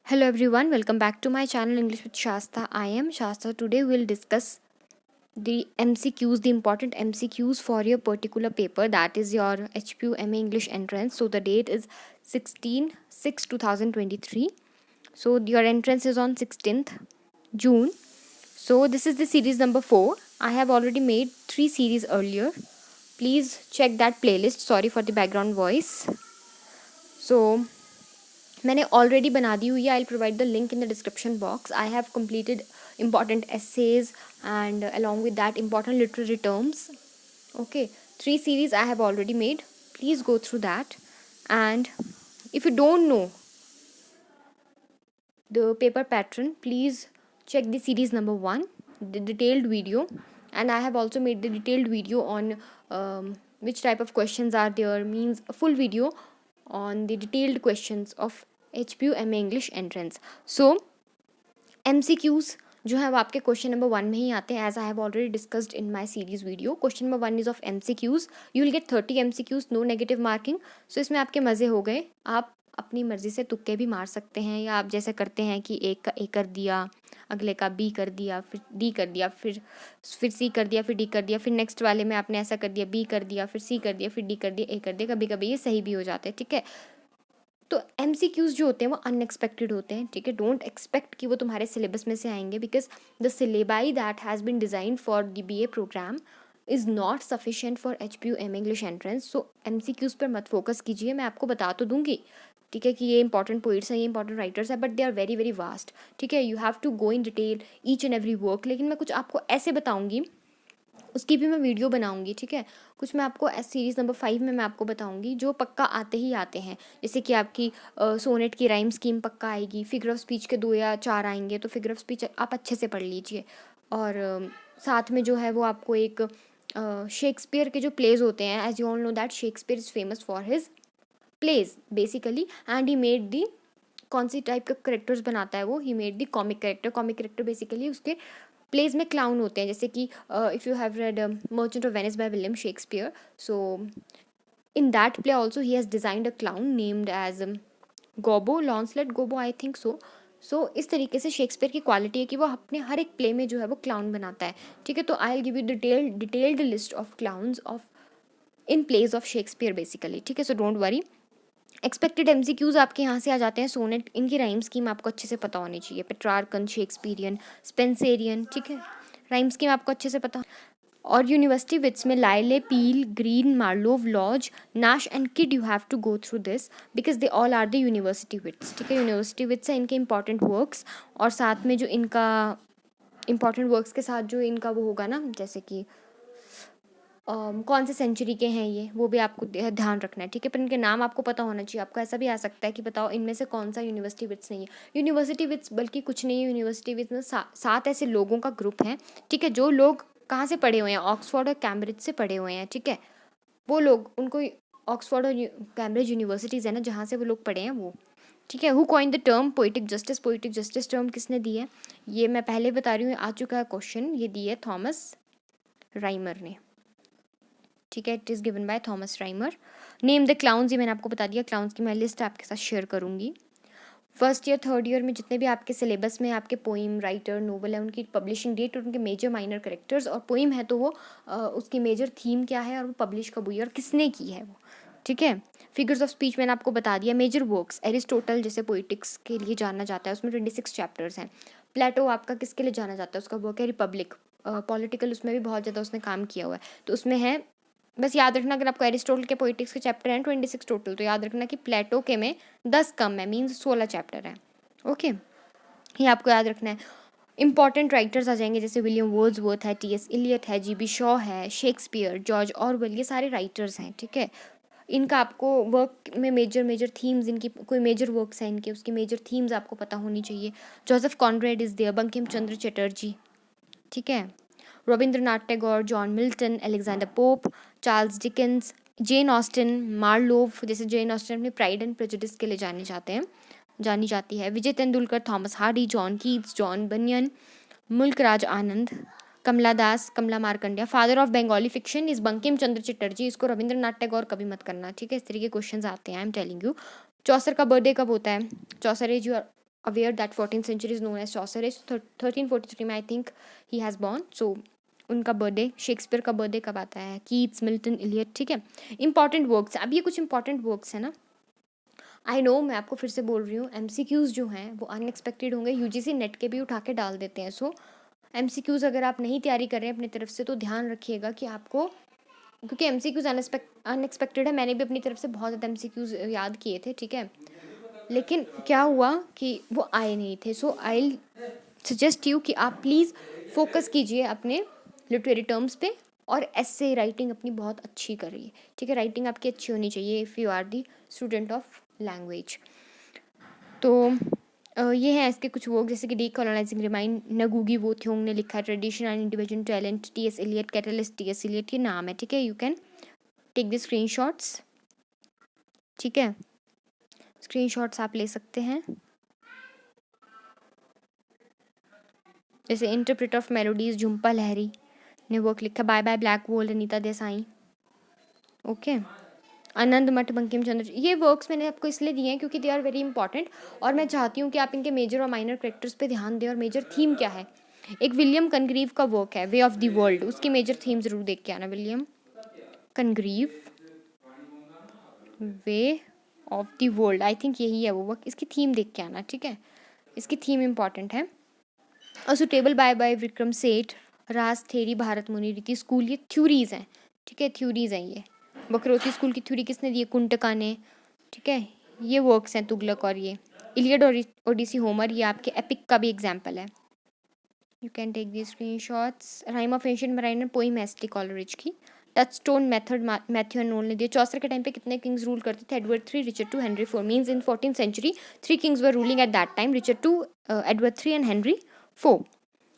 Hello everyone, welcome back to my channel English with Shasta. I am Shasta. Today we'll discuss the MCQs, the important MCQs for your particular paper, that is your HPU MA English entrance. So the date is 16/6/2023. So your entrance is on 16th June. So this is the series number 4. I have already made 3 series earlier. Please check that playlist. Sorry for the background voice. So मैंने already बना दी हुई है. I will provide the link in the description box. I have completed important essays and along with that important literary terms. Okay, 3 series I have already made. Please go through that. And if you don't know the paper pattern, please check the series number 1, the detailed video. And I have also made the detailed video on which type of questions are there, means a full video on the detailed questions of HPU MA English entrance. So MCQs जो है वो आपके question number 1 में ही आते हैं, as I have already discussed in my series video. Question number 1 is of MCQs. You will get 30 MCQs, no negative marking. So इसमें आपके मज़े हो गए. आप अपनी मर्जी से तुक्के भी मार सकते हैं, या आप जैसे करते हैं कि एक का ए कर दिया, अगले का बी कर दिया, फिर डी कर दिया, फिर सी कर दिया, फिर डी कर दिया, फिर नेक्स्ट वाले में आपने ऐसा कर दिया, बी कर दिया, फिर सी कर दिया, फिर डी कर दिया, ए कर दिया. कभी कभी ये सही भी हो जाते हैं. ठीक है, तो MCQs जो होते हैं वो अनएक्सपेक्टेड होते हैं. ठीक है, डोंट एक्सपेक्ट कि वो तुम्हारे सिलेबस में से आएंगे, because the syllabi that has been designed for the BA programme is not sufficient for HPU MA English entrance. So MCQs पर मत फोकस कीजिए. मैं आपको बता तो दूंगी, ठीक है, कि ये इंपॉर्टेंट पोइट्स हैं, ये इंपॉर्टेंट राइटर्स हैं, but they are very very vast. ठीक है, you have to go in detail each and every work. लेकिन मैं कुछ आपको ऐसे बताऊंगी, उसकी भी मैं वीडियो बनाऊंगी. ठीक है, कुछ मैं आपको सीरीज़ नंबर 5 में मैं आपको बताऊंगी जो पक्का आते ही आते हैं. जैसे कि आपकी सोनेट की राइम स्कीम पक्का आएगी, फिगर ऑफ स्पीच के 2 या 4 आएंगे, तो फिगर ऑफ स्पीच आप अच्छे से पढ़ लीजिए. और साथ में जो है वो आपको एक शेक्सपियर के जो प्लेज होते हैं, as you all know that Shakespeare is famous for his plays basically, and he made the, कौन सी टाइप का करेक्टर्स बनाता है वो, he made the comic character. Comic character basically उसके प्लेज में क्लाउन होते हैं. जैसे कि if you have read Merchant of Venice by William Shakespeare, so in that play also he has designed a clown named as Gobbo, Launcelot Gobbo, I think so. So इस तरीके से Shakespeare की quality है कि वो अपने हर एक play में जो है वो क्लाउन बनाता है. ठीक है, तो I will give you detailed list of clowns of in plays of Shakespeare basically. ठीक है, so don't worry. Expected MCQs आपके यहाँ से आ जाते हैं. सोनेट, इनकी राइम स्कीम आपको अच्छे से पता होनी चाहिए. Petrarchan, Shakespearean, Spencerian. ठीक है, राइम स्कीम आपको अच्छे से पता. और यूनिवर्सिटी विट्स में Lyly, Peele, Greene, Marlowe, Lodge, Nashe and Kyd, you have to go through this because they all are the university wits. ठीक है, यूनिवर्सिटी विट्स है इनके इंपॉर्टेंट वर्क्स. और साथ में जो इनका इंपॉर्टेंट वर्क्स के साथ जो इनका वो होगा ना, जैसे कि कौन से सेंचुरी के हैं ये, वो भी आपको ध्यान रखना है. ठीक है, पर इनके नाम आपको पता होना चाहिए. आपको ऐसा भी आ सकता है कि बताओ इनमें से कौन सा यूनिवर्सिटी विट्स नहीं है. यूनिवर्सिटी विट्स बल्कि कुछ नहीं है. यूनिवर्सिटी विट्स में 7 ऐसे लोगों का ग्रुप है. ठीक है, जो लोग कहाँ से पढ़े हुए हैं, ऑक्सफोर्ड और कैम्ब्रिज से पढ़े हुए हैं. ठीक है, वो लोग, उनको ऑक्सफोर्ड और कैम्ब्रिज यूनिवर्सिटीज़ है ना जहाँ से वो लोग पढ़े हैं वो. ठीक है, who coin the term poetic justice. Poetic justice term किसने दी है, ये मैं पहले बता रही हूँ, आ चुका है क्वेश्चन. ये दी है थॉमस राइमर ने. ठीक है, it is given by Thomas Rymer. Name the clowns, ये मैंने आपको बता दिया. क्लाउन्स की मैं लिस्ट आपके साथ शेयर करूँगी. फर्स्ट ईयर, थर्ड ईयर में जितने भी आपके सिलेबस में आपके पोइम, राइटर, नोवेल है, उनकी पब्लिशिंग डेट और उनके मेजर माइनर करेक्टर्स. और पोइम है तो वो उसकी मेजर थीम क्या है और वो पब्लिश कब हुई और किसने की है वो. ठीक है, फिगर्स ऑफ स्पीच मैंने आपको बता दिया. मेजर वर्क्स, एरिस्टोटल जैसे पोइटिक्स के लिए जाना जाता है, उसमें 26 चैप्टर्स हैं. प्लेटो आपका किसके लिए जाना जाता है, उसका वर्क है रिपब्लिक, पॉलिटिकल, उसमें भी बहुत ज़्यादा उसने काम किया हुआ है. तो उसमें है, बस याद रखना, अगर आपको एरिस्टोटल के पोइटिक्स के चैप्टर हैं 26 टोटल, तो याद रखना कि प्लेटो के में 10 कम है, मीन्स 16 चैप्टर है. ओके, ये आपको याद रखना है. इंपॉर्टेंट राइटर्स आ जाएंगे, जैसे विलियम वर्ड्सवर्थ है, T.S. इलियट है, G.B. शॉ है, शेक्सपियर, जॉर्ज ऑरवेल, ये सारे राइटर्स हैं. ठीक है, इनका आपको वर्क में मेजर थीम्स, इनकी कोई मेजर वर्क्स हैं इनके, उसकी मेजर थीम्स आपको पता होनी चाहिए. Joseph Conrad is there, Bankim Chandra Chatterjee. ठीक है, Rabindranath Tagore, John Milton, Alexander Pope, Charles Dickens, Jane Austen, Marlowe. जैसे जेन ऑस्टिन अपने प्राइड एंड प्रेजुडिस के लिए जानी जाती है. Vijay Tendulkar, Thomas Hardy, John Keats, John Bunyan, Mulk Raj Anand, Kamala Das, Kamala Markandaya. Father of Bengali fiction is Bankim Chandra Chatterjee. इसको रविंद्रनाथ टैगोर कभी मत करना. ठीक है, इस तरीके के क्वेश्चन आते हैं, I am telling you. Chaucer का बर्थडे कब होता है, Chaucer is your aware that 14th century is known as Chaucer age. 1343 में I think he has born. So उनका बर्थडे, शेक्सपियर का बर्थडे कब आता है, कीट्स, मिल्टन, इलियट, ठीक है. इंपॉर्टेंट वर्क्स, अब ये कुछ इंपॉर्टेंट वर्क्स है ना. आई नो, मैं आपको फिर से बोल रही हूँ, MCQs जो हैं वो अनएक्सपेक्टेड होंगे. UGC नेट के भी उठा के डाल देते हैं. सो MCQs अगर आप नहीं तैयारी कर रहे हैं अपनी तरफ से तो ध्यान रखिएगा कि आपको, क्योंकि MCQs अनएक्सपेक्टेड है. मैंने भी अपनी तरफ से बहुत ज़्यादा MCQs याद किए थे, ठीक है, लेकिन क्या हुआ कि वो आए नहीं थे. सो आई सजेस्ट यू कि आप प्लीज़ फोकस कीजिए अपने लिटरेरी टर्म्स पे, और एस्से राइटिंग अपनी बहुत अच्छी करिए, ठीक है. राइटिंग आपकी अच्छी होनी चाहिए if you are the student of language. तो ये हैं इसके कुछ वर्क, जैसे कि डीकोलोनाइजिंग रिमाइंड, नगूगी वो थ्योंग ने लिखा है. Tradition and individual talent, TS Eliot. Catalyst, TS Eliot ये नाम है, ठीक है. You can take the screenshots, ठीक है. स्क्रीनशॉट्स आप ले सकते हैं. जैसे Interpreter of Maladies, Jhumpa Lahiri ने वर्क लिखा. Bye bye blackbird, Anita Desai. Okay. Anand Math, Bankim चंद्र. ये वर्क्स मैंने आपको इसलिए दिए हैं क्योंकि दे आर वेरी इंपॉर्टेंट, और मैं चाहती हूँ कि आप इनके मेजर और माइनर कैरेक्टर्स पे ध्यान दें और मेजर थीम क्या है. एक विलियम कनग्रीव का वर्क है, वे ऑफ द वर्ल्ड, उसकी मेजर थीम ज़रूर देख के आना. William Congreve, Way of the World, I think यही है वो वर्क. इसकी थीम देख के आना, ठीक है. इसकी थीम इंपॉर्टेंट है. और सुटेबल बाय विक्रम सेठ, राज थेरी, भारत मुनि रीति स्कूल, ये थ्योरीज हैं, ठीक है. थ्योरीज हैं ये. बकरोती स्कूल की थ्योरी किसने दी है, कुंटका ने, ठीक है. ये वर्क्स हैं तुगलक. और ये इलियड और ओडिसी, होमर, ये आपके एपिक का भी एग्जाम्पल है. You can take the screenshots. Rime of Ancient Mariner, poem S T Coleridge की. टचस्टोन मेथड, मैथ्यू एंड नोल ने दिया. चौसर के टाइम पे कितने किंग्स रूल करते थे, Edward 3, Richard 2, Henry 4. Means in 14th century 3 kings were ruling at that time, Richard 2, Edward 3 and Henry 4.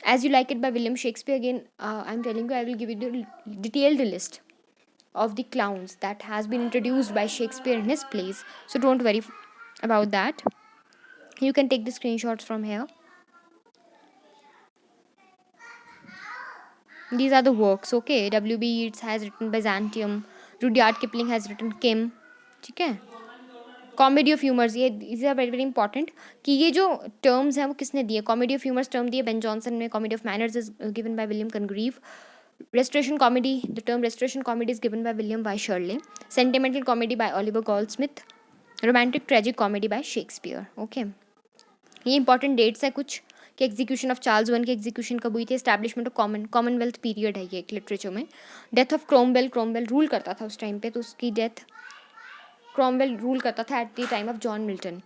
As You Like It by William Shakespeare. Again, I'm telling you, I will give you the detailed list of the clowns that has been introduced by Shakespeare in his plays. So don't worry about that. You can take the screenshots from here. These are the works, okay. W.B. Yeats has written Byzantium. Rudyard Kipling has written Kim, ठीक है. Comedy of Humours, ये is are very very important कि ये जो terms हैं वो किसने दिए. कॉमेडी ऑफ ह्यूमर्स टर्म दिए बेन जॉनसन ने. Comedy of manners is given by William Congreve. Restoration comedy, the term restoration comedy is given by William Wycherley. Sentimental comedy by Oliver Goldsmith. Romantic tragic comedy by Shakespeare. Okay. ये important dates है कुछ कि execution of Charles one की execution कब हुई थी. Establishment of Commonwealth period है ये एक लिटरेचर में. Death of Cromwell, Cromwell rule करता था उस टाइम पे, तो उसकी डेथ, क्रोमवेल रूल करता था at the time of John Milton,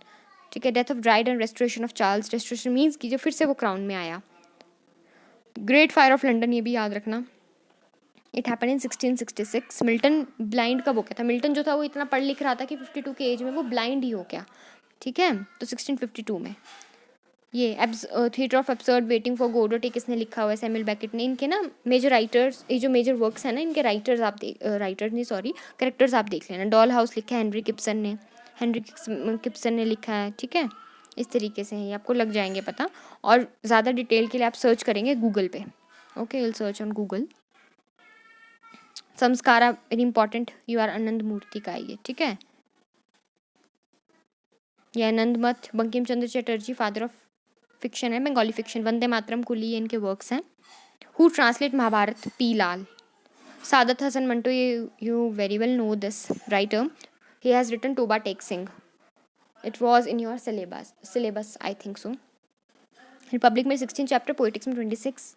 ठीक है. Death of dried and restoration of Charles. Restoration means कि जो फिर से वो क्राउन में आया. ग्रेट फायर ऑफ लंडन, ये भी याद रखना. It happen in 1666. Milton blind कब हो गया था. मिल्टन जो था वो इतना पढ़ लिख रहा था कि 52 के एज में वो ब्लाइंड ही हो गया, ठीक है. तो 1652 में. ये theatre of absurd waiting for Godot, किसने लिखा हुआ है, सैमुअल बेकेट ने. इनके ना मेजर राइटर्स, ये जो मेजर वर्क्स हैं ना, इनके राइटर्स आप कैरेक्टर्स आप देख लेना. डॉल हाउस लिखा है हेनरी किप्सन ने लिखा है, ठीक है. इस तरीके से ये आपको लग जाएंगे पता. और ज़्यादा डिटेल के लिए आप सर्च करेंगे गूगल पे, okay. Will search on Google. Samskara very important, U R Ananthamurthy का ये, ठीक है. ये Anand Math, Bankim Chandra Chatterjee, father of fiction है, बंगाली फिक्शन. वंदे मातरम, कुली, ये इनके वर्क्स हैं. Who translate Mahabharata, P Lal. Saadat Hasan Manto, ये you very well know this writer. He has written Toba Tek Singh. It was in your syllabus I think so. Republic में 16 चैप्टर, पोइटिक्स में 26,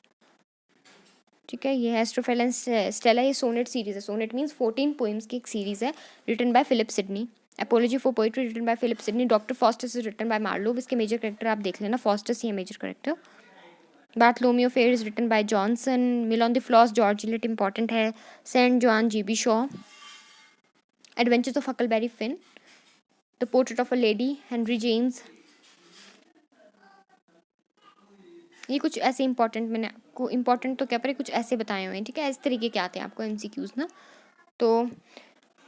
ठीक है. ये है एस्ट्रोफेल एंड स्टेला, ये सोनेट सीरीज है. सोनेट मीन्स 14 पोइम्स की एक सीरीज है, written by Philip Sidney. Apology for poetry, written by Philip Sidney. Doctor Faustus is written by Marlowe. इसके मेजर कैरेक्टर आप देख लेना, फॉस्टस ही है major character. Bartholomew fair is written by Jonson. Mill on the Floss, George Eliot important है. Saint John, GB Shaw. Adventures of Huckleberry Finn. The portrait of a lady, Henry James. ये कुछ ऐसे important, मैंने आपको important तो क्या पर कुछ ऐसे बताए हुए हैं, ठीक है. इस तरीके के आते हैं आपको MCQs ना. तो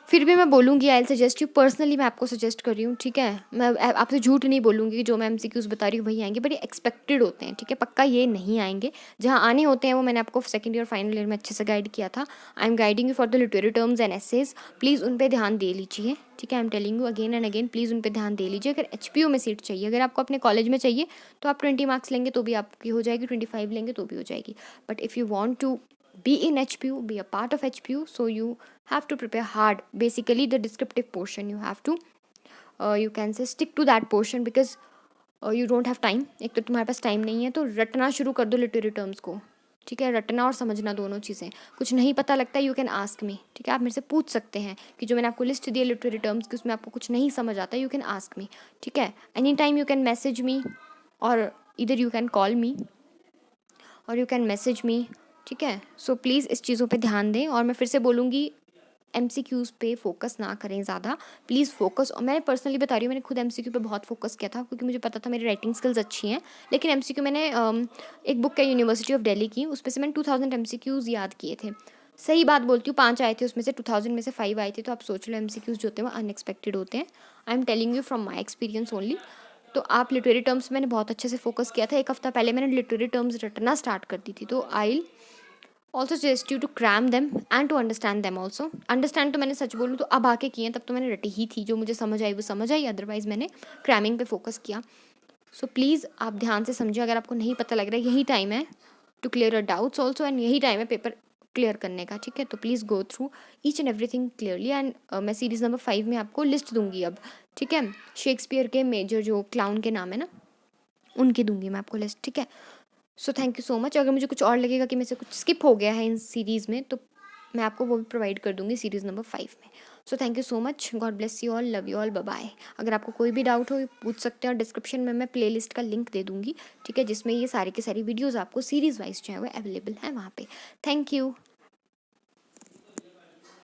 फिर भी मैं बोलूँगी I will suggest you, personally मैं आपको सजेस्ट कर रही हूँ, ठीक है। मैं आपसे झूठ नहीं बोलूँगी कि जो मैं एमसीक्यूज़ बता रही हूँ वही आएंगे, बट ये एक्सपेक्टेड होते हैं, ठीक है। पक्का ये नहीं आएंगे, जहाँ आने होते हैं वो मैंने आपको सेकंड ईयर फाइनल ईयर में अच्छे से गाइड किया था। I am guiding you for the literary terms and essays, please उन पर ध्यान दे लीजिए, ठीक है। I am telling you again and again, please उन पर ध्यान दे लीजिए। अगर HPU में सीट चाहिए, अगर आपको अपने कॉलेज में चाहिए तो आप 20 मार्क्स लेंगे तो भी आपकी हो जाएगी, 25 लेंगे तो भी हो जाएगी। But if you want to be in HPU, be a part of HPU, so you have to prepare hard. Basically the descriptive portion you have to you can say stick to that portion because you don't have time. एक तो तुम्हारे पास time नहीं है, तो रटना शुरू कर दो लिटरेरी टर्म्स को, ठीक है। रटना और समझना दोनों चीज़ें। कुछ नहीं पता लगता, यू कैन आस्क मी, ठीक है। आप मेरे से पूछ सकते हैं कि जो मैंने आपको लिस्ट दी है लिटरेरी टर्म्स की उसमें आपको कुछ नहीं समझ आता, यू कैन आस्क मी, ठीक है। Any time you can message me और इधर यू कैन कॉल मी और यू कैन मैसेज मी, ठीक है। सो प्लीज़ इस चीज़ों पे ध्यान दें। और मैं फिर से बोलूँगी MCQs पे फोकस ना करें ज़्यादा, प्लीज़ फोकस। और मैं पर्सनली बता रही हूँ, मैंने खुद MCQ पे बहुत फोकस किया था क्योंकि मुझे पता था मेरी राइटिंग स्किल्स अच्छी हैं। लेकिन MCQ मैंने एक बुक है यूनिवर्सिटी ऑफ दिल्ली की, उस पर से मैंने 2000 MCQs याद किए थे। सही बात बोलती हूँ, 5 आए थे उसमें से, 2000 में से 5 आए थे। तो आप सोच लो MCQs जो होते हैं वो अनएक्सपेक्टेड होते हैं। I am telling you from my experience only. तो आप लिटरेरी टर्म्स मैंने बहुत अच्छे से फोकस किया था। एक हफ्ता पहले मैंने लिटरेरी टर्म्स रटना स्टार्ट कर दी थी। तो I also suggest you to cram them and to understand them also. Understand तो मैंने सच बोलूँ तो अब आके किए हैं, तब तो मैंने रटी ही थी, जो मुझे समझ आई वो समझ आई, अदरवाइज़ मैंने क्रैमिंग पे फोकस किया। सो प्लीज़ आप ध्यान से समझिए। अगर आपको नहीं पता लग रहा है, यही टाइम है to clear your doubts also, and यही टाइम है पेपर क्लियर करने का, ठीक है। तो please go through each and everything clearly. And मैं सीरीज़ नंबर 5 में आपको लिस्ट दूंगी अब, ठीक है। शेक्सपियर के मेजर जो क्लाउन के नाम है ना, उनकी दूंगी मैं आपको लिस्ट, ठीक है। सो थैंक यू सो मच। अगर मुझे कुछ और लगेगा कि मेरे से कुछ स्किप हो गया है इन सीरीज़ में, तो मैं आपको वो भी प्रोवाइड कर दूंगी सीरीज़ नंबर 5 में। So thank you so much, God bless you all, love you all, bye bye. अगर आपको कोई भी डाउट हो पूछ सकते हैं, और डिस्क्रिप्शन में मैं प्लेलिस्ट का लिंक दे दूंगी, ठीक है, जिसमें ये सारी की सारी वीडियोज़ आपको सीरीज़ वाइज जो है वो अवेलेबल है वहाँ पे। Thank you.